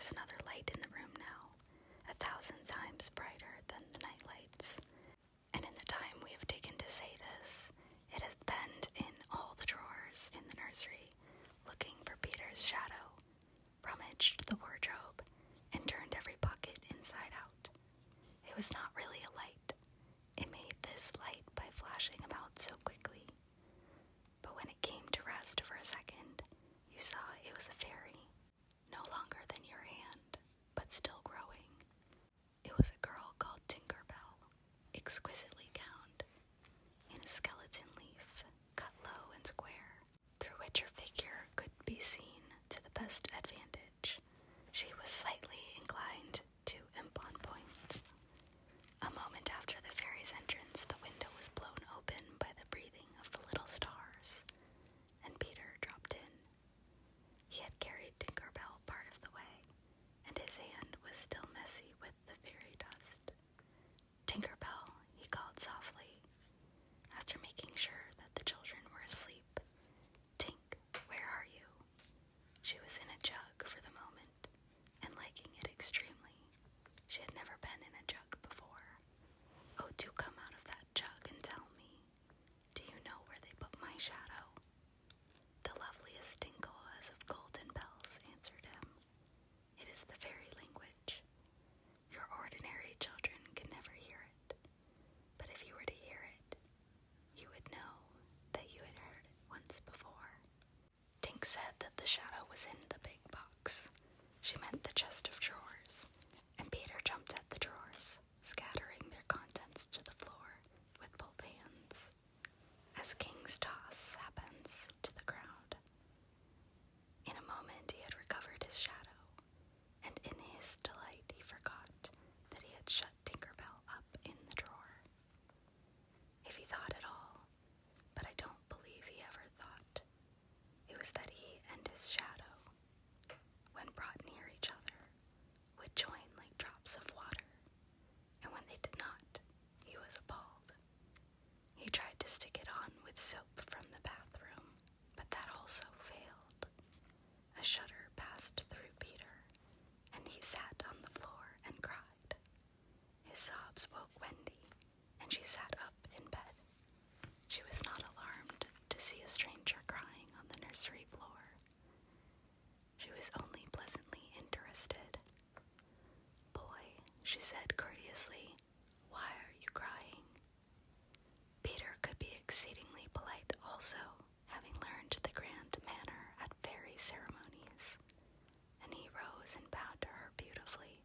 was another light in the room now, 1,000 times brighter than the night lights. And in the time we have taken to say this, it has been in all the drawers in the nursery, looking for Peter's shadow, rummaged the wardrobe, and turned every pocket inside out. It was not really a light. It made this light by flashing about so quickly. But when it came to rest for a second, you saw it was a fairy, no longer than your hand, but still growing. It was a girl called Tinkerbell, exquisitely gowned, in a skeleton leaf, cut low and square, through which her figure could be seen to the best advantage. She was slightly inclined to imp on point. A moment after the fairy's entrance, the window was blown open by the breathing of the little stars, and Peter dropped in. He had carried Tinkerbell part of the way, and his hand was still messy with the fairy dust. "Tinkerbell," he called softly, after making sure that the children were asleep. "Tink, where are you?" She was in a jug for the moment, and liking it extremely. She had never been in a jug before. "Oh, do come out of that jug and tell me. Do you know where they put my shadow?" "The loveliest tinkle as of golden bells," answered him. "It is the fairy language. Your ordinary children can never hear it. But if you were to hear it, you would know that you had heard it once before." Tink said that the shadow was in the big box. She meant the chest of drawers, and Peter jumped at the drawers, scattering their contents to the floor with both hands, as king's toss happens to the ground. In a moment he had recovered his shadow, and in his delight he forgot that he had shut Tinkerbell up in the drawer. If he thought at all, but I don't believe he ever thought, it was that he and his shadow, when brought near each other, would join like drops of water, and when they did not, he was appalled. He tried to stick it on with soap from the bathroom, but that also failed. A shudder passed through Peter, and he sat on the floor and cried. His sobs woke Wendy, and she sat up in bed. She was not alarmed to see a stranger crying on the nursery floor. She was only pleasantly interested. "Boy," she said courteously, "why are you crying?" Peter could be exceedingly polite also, having learned the grand manner at fairy ceremonies, and he rose and bowed to her beautifully.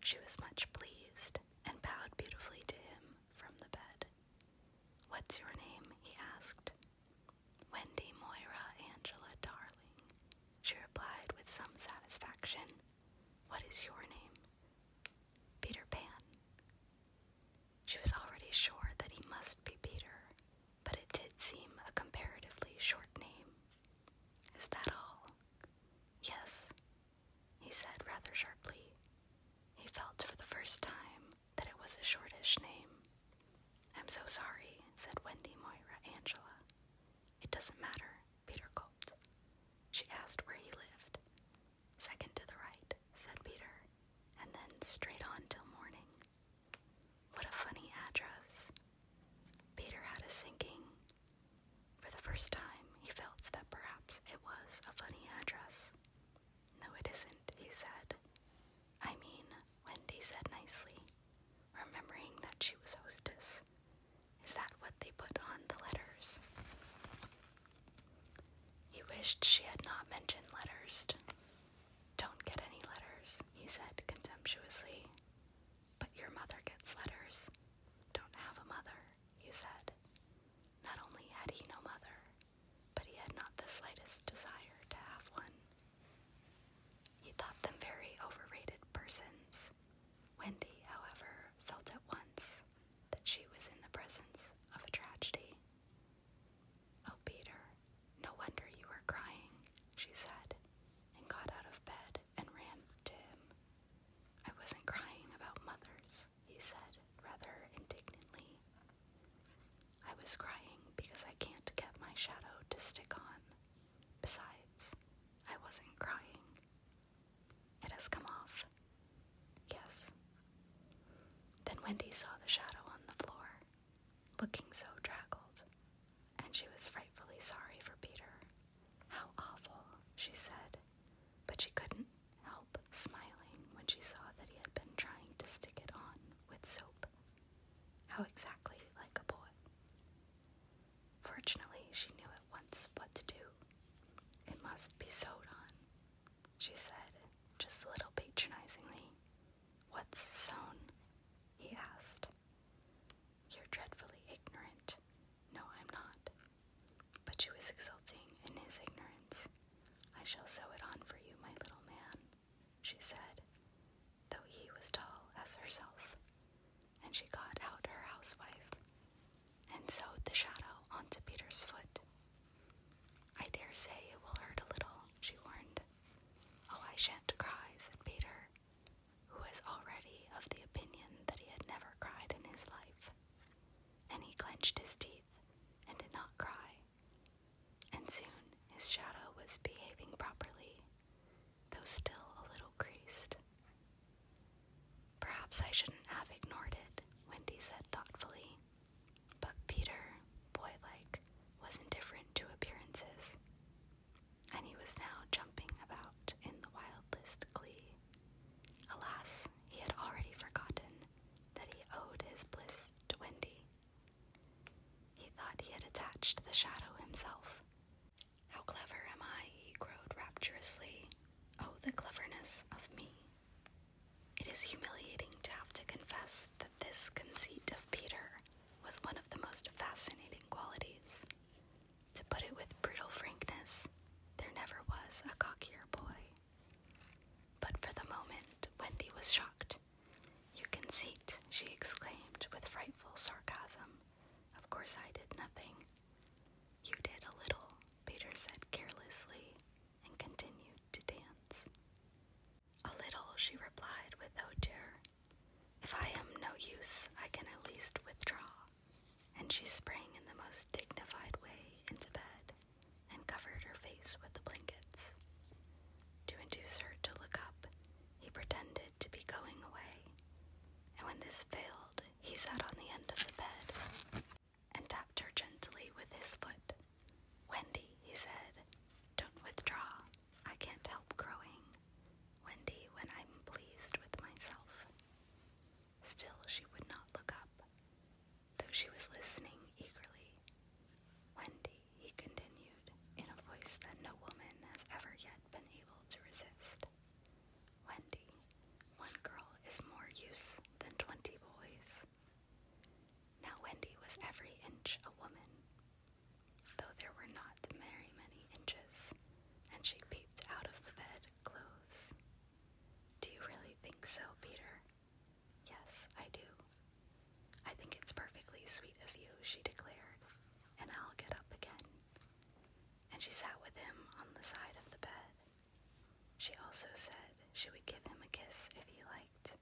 She was much pleased, and bowed beautifully to him from the bed. "What's your name?" he asked. "Wendy Moira Angela, darling," she replied with some satisfaction. "What is your name?" "Peter Pan." She was already sure that he must be Peter, but it did seem a comparatively short name. "Is that all?" "Yes," he said rather sharply. He felt for the first time that it was a shortish name. "I'm so sorry," said Wendy Moira Angela. "It doesn't matter," Peter gulped. She asked where he lived. "Second to the right," said Peter. Wendy saw the shadow on the floor, looking so draggled, and she was frightfully sorry for Peter. "How awful," she said, but she couldn't help smiling when she saw that he had been trying to stick it on with soap. How exactly like a boy. Fortunately, she knew at once what to do. "It must be sewed on," she said, just a little patronizingly. "What's sewn?" he asked. "You're dreadfully ignorant." "No, I'm not." But she was exulting in his ignorance. "I shall sew it on for you, my little man," she said, though he was tall as herself, and she got out her housewife and sewed the shadow onto Peter's foot. "I dare say it will hurt a little," she warned. "Oh, I shan't cry," said Peter, who was already of the opinion that he had never cried in his life. And he clenched his teeth and did not cry. And soon his shadow was behaving properly, though still a little creased. "Perhaps I shouldn't have ignored it," Wendy said thoughtfully. But Peter, boy-like, was indifferent to appearances, and he was now jumping about in the wildest glee. Alas, he had already forgotten that he owed his bliss to Wendy. He thought he had attached the shadow himself. "How clever am I," he crowed rapturously. "Oh, the cleverness of me." It is humiliating to have to confess that this conceit of Peter was one of the most fascinating qualities. To put it with brutal frankness, there never was a cockier boy. But for the moment, Wendy was shocked. "You conceit," she exclaimed with frightful sarcasm. "Of course I did nothing." "You did a little," Peter said carelessly, and continued to dance. "A little," she replied with hauteur. "If I am no use, I can at least withdraw." And she sprang in the most dignified way into bed and covered her face with the blankets. To induce her to look up, he pretended to be going away, and when this failed, he sat on the end of the bed and tapped her gently with his foot. "Wendy," he said, "don't withdraw. I can't help crowing, Wendy, when I'm pleased with myself." Still she would not look up, though she was listening eagerly. "Wendy," he continued, in a voice that no woman has ever yet been able to resist. "Wendy, one girl is more use than 20 boys." Now Wendy was every inch a woman, though there were not very many inches, and she peeped out of the bed clothes. "Do you really think so, Peter?" "Yes, I do. I think it's perfectly sweet of you," she declared, "and I'll get up again." And she sat with him on the side of the bed. She also said she would give him a kiss if he liked,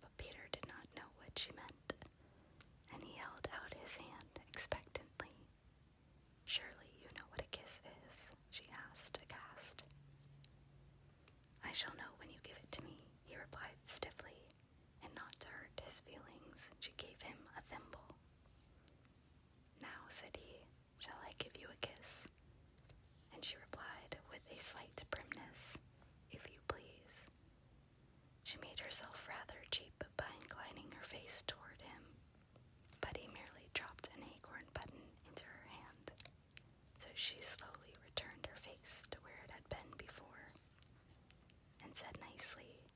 but Peter did not know what she meant, and he held out his hand expectantly. "Surely you know what a kiss is?" she asked, aghast. "I shall know when you give it to me," he replied stiffly, and not to hurt his feelings, she gave him a thimble. "Now," said he, "shall I give you a kiss?" And she replied with a slight primness, "If you please." She made herself rather cheap by inclining her face toward him, but he merely dropped an acorn button into her hand, so she slowly returned her face to where it had been before, and said nicely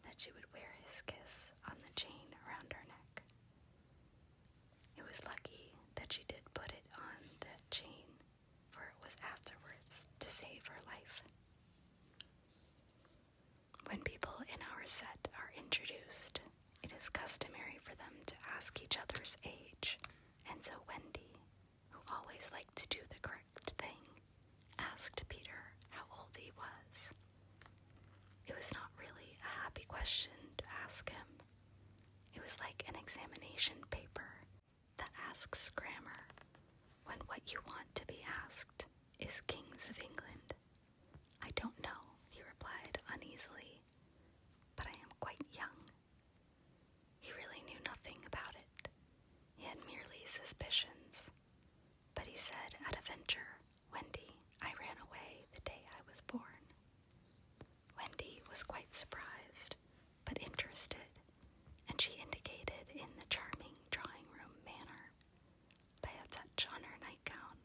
that she would wear his kiss on the chain around her neck. It was lucky that she did put it on the chain, for it was afterwards to save her life. When people in our set are introduced, it is customary for them to ask each other's age, and so Wendy, who always liked to do the correct thing, asked Peter how old he was. It was not really a happy question to ask him. It was like an examination paper that asks grammar, when what you want to be asked is Kings of England. "I don't know," he replied uneasily, "but I am quite young." He really knew nothing was quite surprised, but interested, and she indicated in the charming drawing-room manner, by a touch on her nightgown,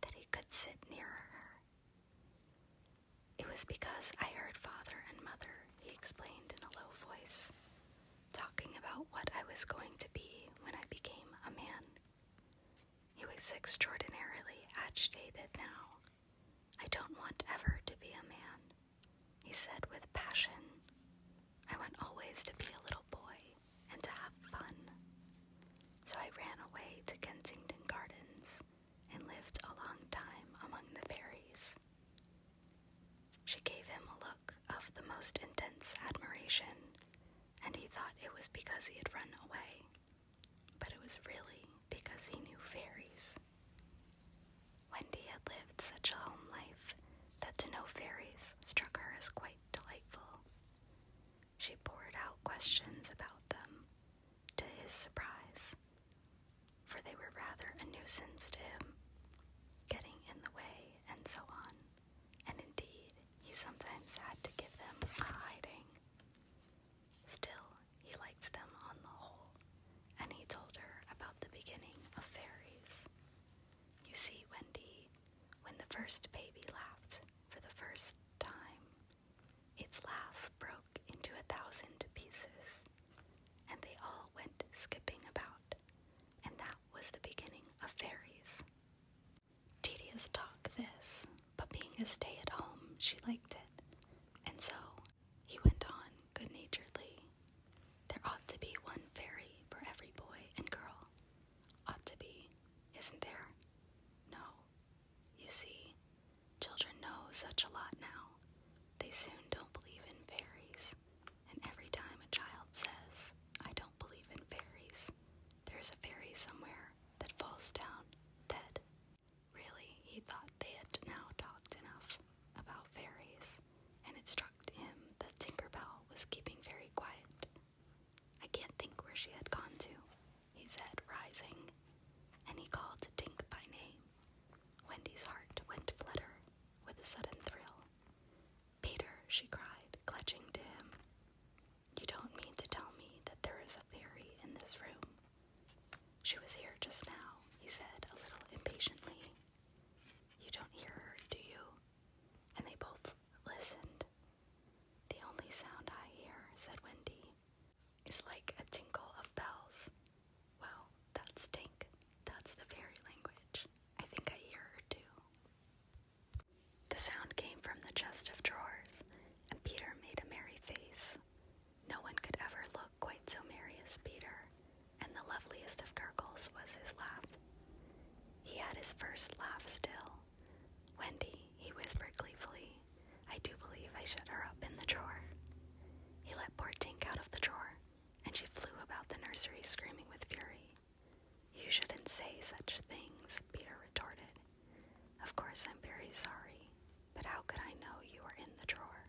that he could sit nearer her. It was because I heard Father and Mother, he explained in a low voice, talking about what I was going to be when I became a man. He was extraordinarily agitated now. I don't want ever to be a man, he said with passion. I want always to be a little boy and to have fun. So I ran away to Kensington Gardens and lived a long time among the fairies. She gave him a look of the most intense admiration, and he thought it was because he had run away, but it was really because he knew fairies. Wendy had lived such a home life that to know fairies struck her as quite delightful. She poured out questions about them, to his surprise, for they were rather a nuisance to him, getting in the way and so on, and indeed he sometimes had to give them a hiding. Still, he liked them on the whole, and he told her about the beginning of fairies. You see, Wendy, when the first baby laughed for the first time, its laugh broke into 1,000 pieces, and they all went skipping about, and that was the beginning of fairies. Tedious talk this, but being a stay-at-home, she liked it, and so he went on good-naturedly. There ought to be one fairy for every boy and girl. Ought to be, isn't there? No. You see, children know such a lot now. They soon don't believe in fairies, and every time a child says, I don't believe in fairies, there's a fairy somewhere that falls down dead. Really, he thought they had now talked enough about fairies, and it struck him that Tinkerbell was keeping very quiet. I can't think where she had gone to, he said, rising, and he called Tink by name. Wendy's heart went flutter with a sudden thrill. Peter, she cried, clutching to him. You don't mean to tell me that there is a fairy in this room? She was here just now, he said a little impatiently. You don't hear her, do you? And they both listened. The only sound I hear, said Wendy, is like a tinkle of bells. Well, that's Tink. That's the fairy language. I think I hear her too. The sound came from the chest of drawers, and Peter made a merry face. No one could ever look quite so merry as Peter, and the loveliest of gurgles was his laugh. He had his first laugh still. Wendy, he whispered gleefully, I do believe I shut her up in the drawer. He let poor Tink out of the drawer, and she flew about the nursery screaming with fury. You shouldn't say such things, Peter retorted. Of course I'm very sorry, but how could I know you were in the drawer?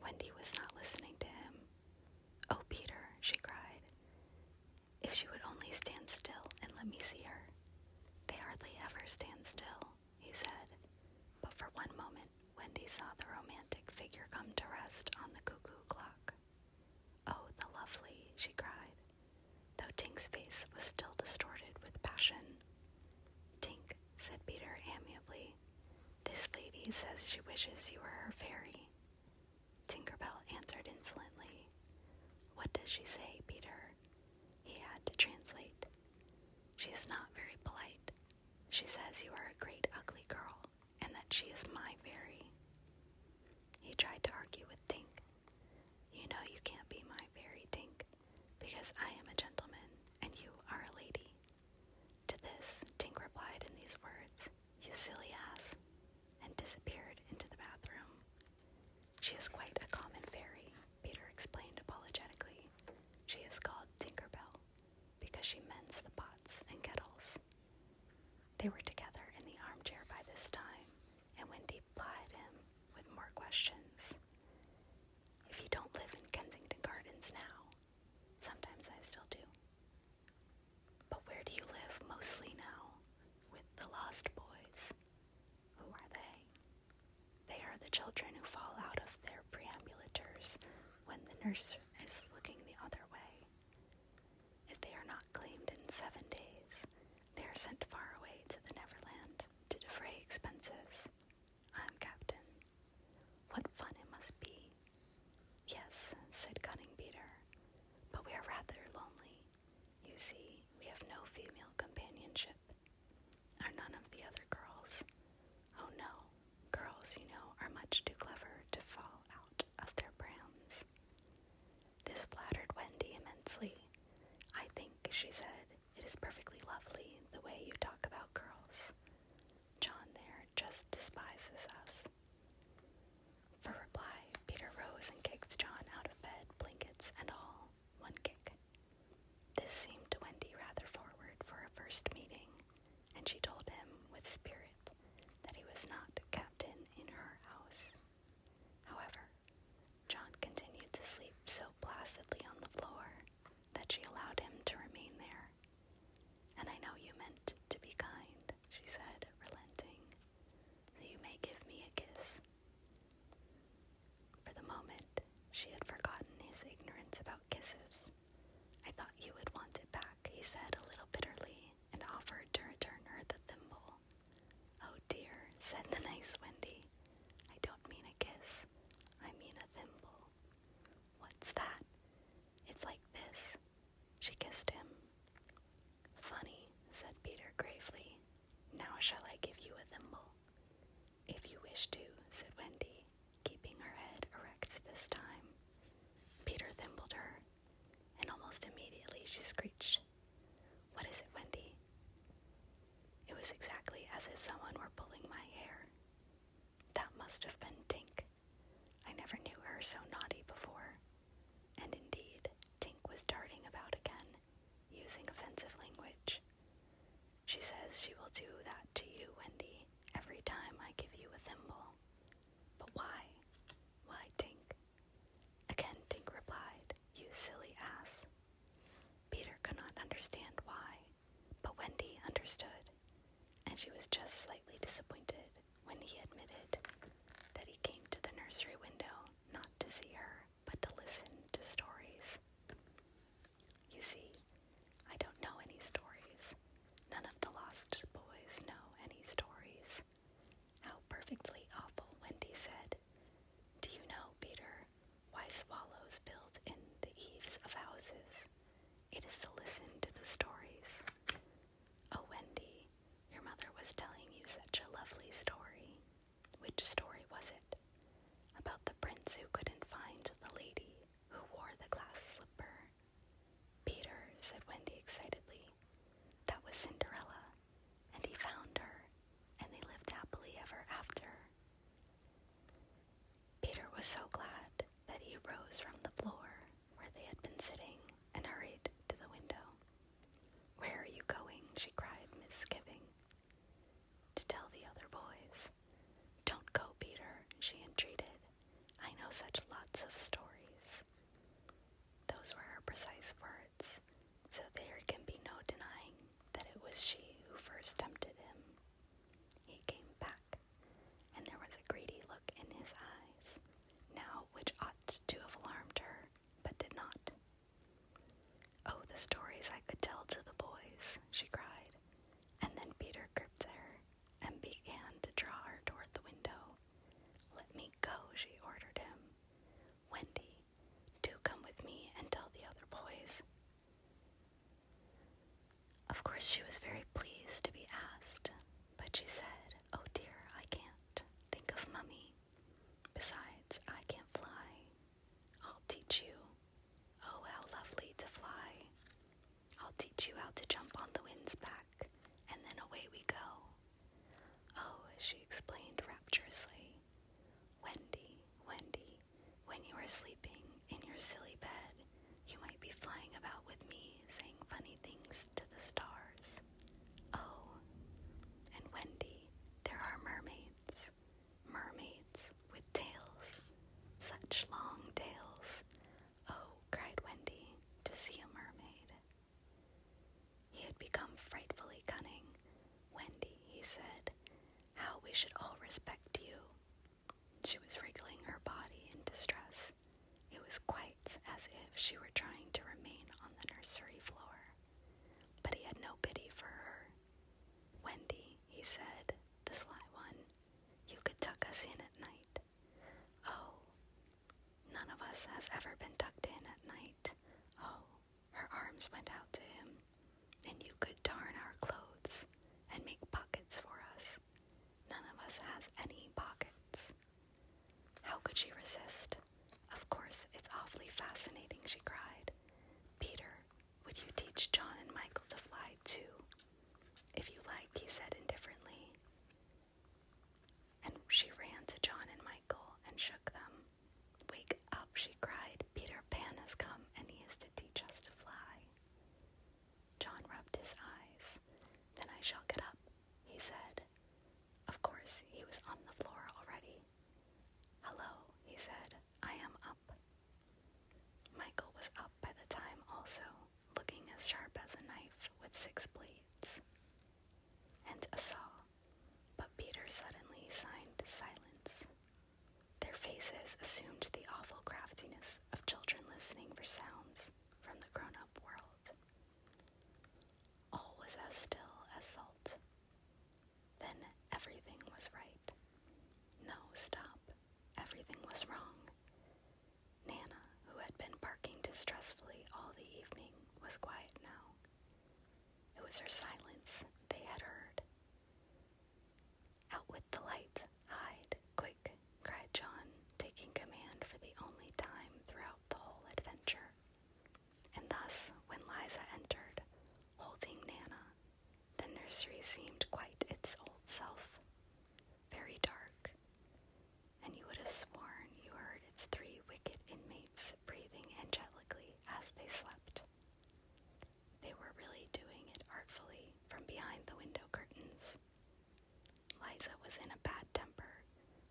Wendy was not listening to him. Oh, Peter, she cried. If she would only stand still and let me see her. They hardly ever stand still, he said, but for one moment Wendy saw the romantic figure come to rest on the cuckoo clock. Oh, the lovely, she cried, though Tink's face was still distorted with passion. Tink, said Peter amiably, this lady says she wishes you were her fairy. Tinkerbell answered insolently. What does she say, Peter? He had to translate. She is not very polite. She says you are a great ugly girl, and that she is my fairy. He tried to argue with Tink. You know you can't be my fairy, Tink, because I am a gentleman, and you are a lady. To this, Tink replied in these words, you silly ass, and disappeared into the bathroom. She is quite a common fairy, Peter explained apologetically. She is called Tinkerbell, because she mends the pots and kettles. They were together in the armchair by this time, and Wendy plied him with more questions. If you don't live in Kensington Gardens now, sometimes I still do. But where do you live mostly now, with the lost boys? Who are they? They are the children who fall out of their nurse is looking the other way. If they are not claimed in 7 days, they are sent far away to the Neverland to defray expenses. I'm captain. What fun it must be. Yes, said cunning Peter, but we are rather lonely. You see, we have no female companionship. Are none of the other girls? Oh no, girls, you know, are much too clever to fall out of their prams. This flattered Wendy immensely. I think, she said, it is perfectly lovely the way you talk about girls. John there just despises us. For reply, Peter rose and kicked John out of bed, blankets and all, one kick. This seemed to Wendy rather forward for a first meeting, and she told him with spirit that he was not captain in her house. However, John continued to sleep so placidly on the floor that she allowed him to remain there. And I know you meant to be kind, she said, relenting, so you may give me a kiss. For the moment, she had forgotten his ignorance about kisses. I thought you would want it back, he said a little bitterly, and offered to return her the thimble. Oh dear, said the nice Wendy. I don't mean a kiss. I mean a thimble. What's that? It's like this. She kissed him. Funny, said Peter gravely. Now shall I give you a thimble? If you wish to, said Wendy, keeping her head erect this time. Peter thimbled her, and almost immediately she screeched. What is it, Wendy? It was exactly as if someone were pulling my hair. That must have been Tink. I never knew her so naughty before. And indeed, Tink was darting about again, using offensive language. She says she will do that to you, Wendy, every time I give you a thimble. But why? Why, Tink? Again Tink replied, you silly ass. Peter could not understand why, but Wendy understood, and she was just slightly disappointed when he admitted that he came to the nursery window not to see her, but to listen to stories. You see, I don't know any stories. None of the lost boys know any stories. How perfectly awful, Wendy said. Do you know, Peter, why swallows build in the eaves of houses? It is to listen to the stories. Oh, Wendy, your mother was telling you such a lovely story. Which story was it? About the prince who couldn't find the lady who wore the glass slipper. Peter, said Wendy excitedly, that was Cinderella, and he found her, and they lived happily ever after. Peter was so glad that he rose from the floor where they had been sitting and hurried to the window. Where are you going? She cried, misgiving. To tell the other boys. Don't go, Peter, she entreated. I know such lots of stories. Those were her precise words, so there can be no denying that it was she who first tempted him. He came back, and there was a greedy look in his eyes, now which ought to have alarmed her, but did not. Oh, the stories I could tell to the boys, she cried, and then Peter gripped her and began to draw her toward the window. Let me go, she ordered him. Wendy, do come with me and tell the other boys. Of course she was very pleased to be asked, but she said, oh dear, I can't. Think of Mummy. Besides, I can't fly. I'll teach you. Oh, how lovely to fly. I'll teach you how to jump on the wind's back, and then away we go. Oh, she explained rapturously. Wendy, Wendy, when you are sleeping in your silly bed, you might be flying about with me, saying funny things to the stars. Oh, and Wendy, there are mermaids. Mermaids with tails. Such long tails. Oh, cried Wendy, to see a mermaid. He had become frightfully cunning. Wendy, he said, how we should all respect you. us has ever been tucked in at night. Oh, her arms went out to him, and you could darn our clothes and make pockets for us. None of us has any pockets. How could she resist? Of course, it's awfully fascinating, she cried. Peter, would you teach John and Michael to fly too? If you like, he said indifferently. And she ran to John and Michael and shook them. Wake up, she cried. Peter Pan has come, and he is to teach us to fly. John rubbed his eyes. Then I shall get up, he said. Of course, he was on the floor already. Hello, he said. I am up. Michael was up by the time also, looking as sharp as a knife with 6 blades and a saw. But Peter suddenly signed silence. Their faces assumed the awful craftiness of children listening for sounds from the grown-up world. All was as still as salt. Then everything was right. No, stop. Everything was wrong. Nana, who had been barking distressfully all the evening, was quiet now. It was her silence they had heard. Out with the light. Hide, quick, cried John, taking command for the only time throughout the whole adventure. And thus, when Liza entered, holding Nana, the nursery seemed quite its old self, very dark, and you would have sworn you heard its 3 wicked inmates breathing angelically as they slept. They were really doing it artfully from behind the window curtains. Liza was in a bad temper,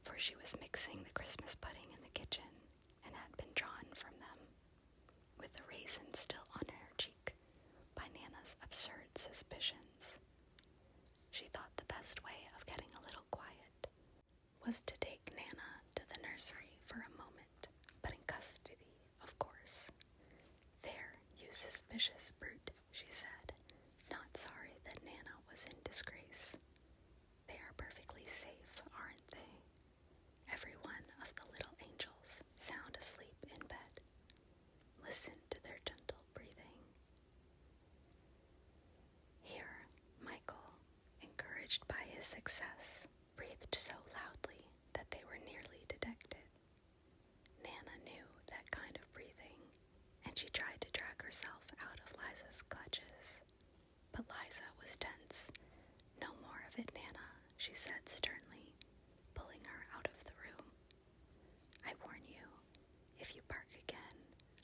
for she was mixing the Christmas pudding in the kitchen and had been drawn from them, with the raisin still on her cheek, by Nana's absurd suspicions. She thought the best way of getting a little quiet was to take Nana to the nursery for a moment, but in custody, of course. There, you suspicious brute, she said, not sorry that Nana was in disgrace. They are perfectly safe, aren't they? Every one of the little angels sound asleep in bed. Listen to their gentle breathing. Here, Michael, encouraged by his success, breathed so loudly that they were nearly detected. Nana knew that kind of breathing, and she tried to drag herself out of Liza's clutches. But Liza was tense. No more of it, Nana, she said sternly, pulling her out of the room. I warn you, if you bark again,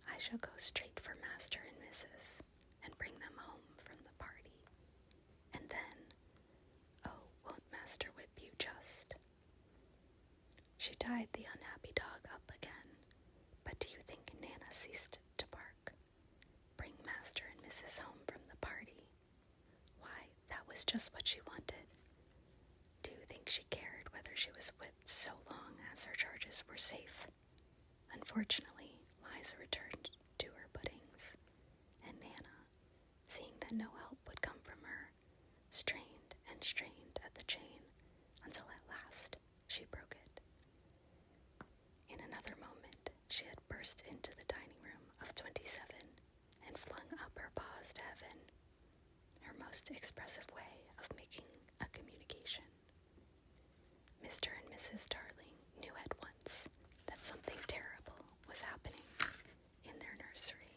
I shall go straight for Master and Mrs. and bring them home from the party. And then, oh, won't Master whip you just? She tied the unhappy dog up again, but do you think Nana ceased to bark? Bring Master and Mrs. home from the party? Why, that was just what she wanted. Do you think she cared whether she was whipped so long as her charges were safe? Unfortunately, Liza returned to her puddings, and Nana, seeing that no help would come from her, strained and strained at the chain until at last she broke it. In another moment, she had burst into the dining room of 27 and flung up her paws to heaven, her most expressive way of making a communication. Mr. and Mrs. Darling knew at once that something terrible was happening in their nursery,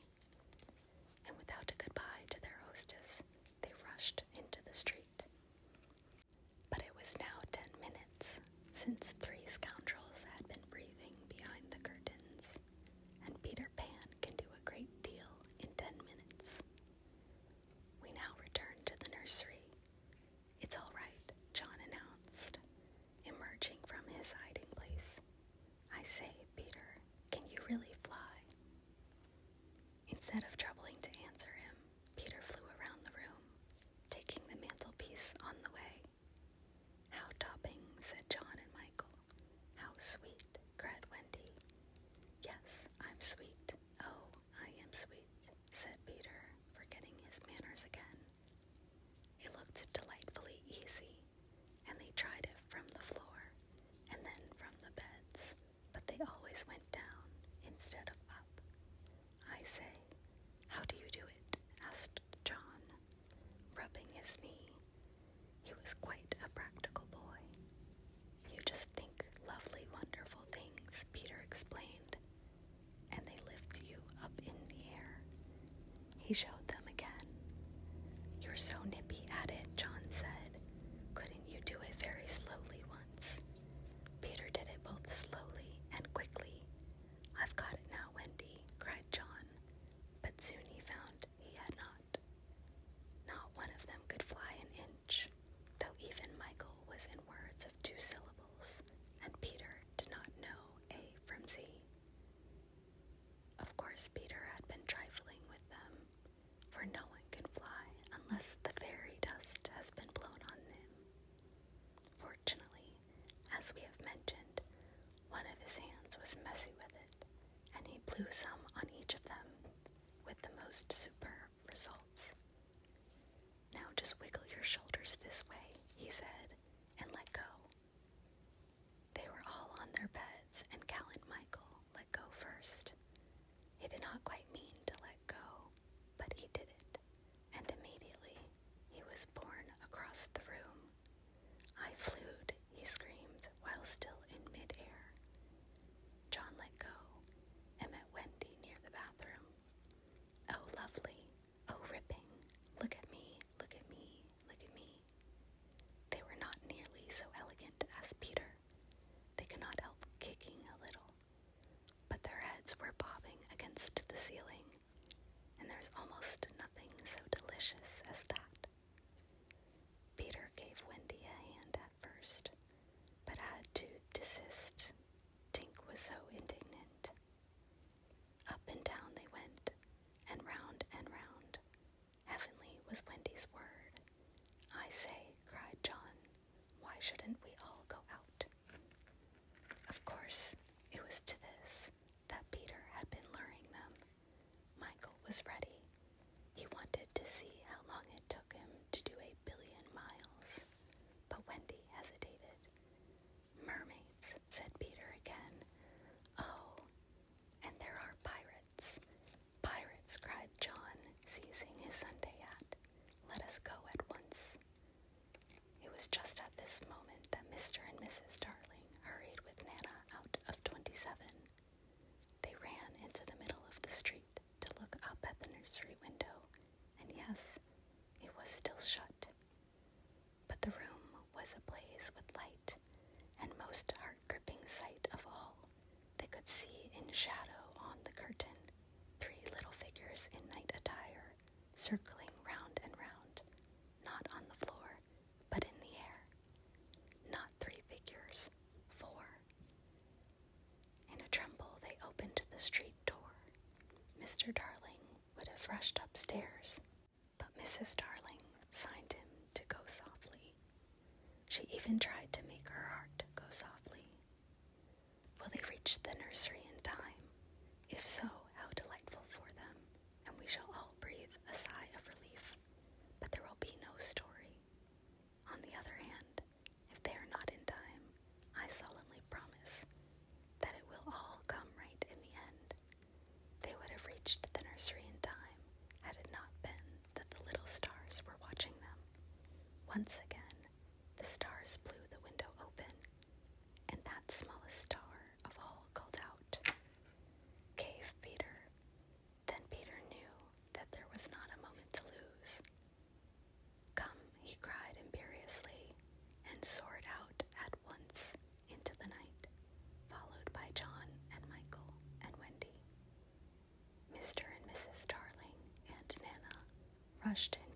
and without a goodbye to their hostess, they rushed into the street. But it was now 10 minutes since 3 scoundrels had been breathing behind the curtains, and Peter Pan can do a great deal in 10 minutes. We now return to the nursery. It's all right, John announced, emerging from his hiding place. I say, Peter, can you really fly? Instead of troubling to answer him, Peter flew around the room, taking the mantelpiece on the way. How topping, said John and Michael. How sweet, cried Wendy. Yes, I'm sweet. Oh, I am sweet, said Peter, forgetting his manners again. It looked delightfully easy, and they tried it from the floor, and then from the beds, but they always went down in instead of up. I say, "How do you do it?" asked John, rubbing his knee. He was quite a practical boy. "You just think lovely, wonderful things," Peter explained, "and they lift you up in the air." He showed them again. "You're so nippy at it," John said. "Couldn't you do it very slowly once?" Peter did it both slowly and quickly. "I've got it now, Wendy," cried John, but soon he found he had not. Not one of them could fly an inch, though even Michael was in words of 2 syllables, and Peter did not know A from Z. Of course, Peter had been trifling with them, for no one can fly unless the fairy dust has been blown on them. Fortunately, as we have mentioned, one of his hands was messy with it, and he blew some on each of them, with the most superb results. "Now just wiggle your shoulders this way," he said, "and let go." They were all on their beds, and gallant Michael let go first. He did not quite mean to let go, but he did it, and immediately he was borne across the room. "I flewed," he screamed, while still in mid-air. John let go and met Wendy near the bathroom. "Oh, lovely. Oh, ripping. Look at me, look at me, look at me." They were not nearly so elegant as Peter. They could not help kicking a little, but their heads were bobbing against the ceiling, and there's almost nothing so delicious as that. Peter gave Wendy a hand at first, but had to desist. Tink was so indignant. Up and down they went, and round and round. Heavenly was Wendy's word. "I say," cried John, "why shouldn't we all go out?" Of course, it was to this that Peter had been luring them. Michael was ready. He wanted to see how long it took him to do 1,000,000,000 miles, but Wendy hesitated. "Mermaids," said Peter again. "Oh, and there are pirates." "Pirates," cried John, seizing his Sunday hat. "Let us go at once." It was just at this moment that Mr. and Mrs. Darling hurried with Nana out of 27. They ran into the middle of the street to look up at the nursery window, and yes, it was still shut. But the room was ablaze with light, and most heart-gripping sight of all, they could see in shadow on the curtain 3 little figures in night attire, circling round and round, not on the floor, but in the air. Not 3 figures, 4. In a tremble, they opened the street door. Mr. Darling would have rushed upstairs, but Mrs. Darling signed him to go softly. She even tried to make her heart go softly. Will they reach the nursery in time? If so, how delightful for them, and we shall all breathe a sigh of relief. But there will be no story. On the other hand, if they are not in time, I solemnly promise that it will all come right in the end. They would have reached the nursery in time had it not been that the little stars were watching them. Once again, the stars blew the window open, and that smallest star of all called out, "Cave Peter." Then Peter knew that there was not a moment to lose. "Come," he cried imperiously, and soared out at once into the night, followed by John and Michael and Wendy. Mr. and Mrs. Darling and Nana rushed in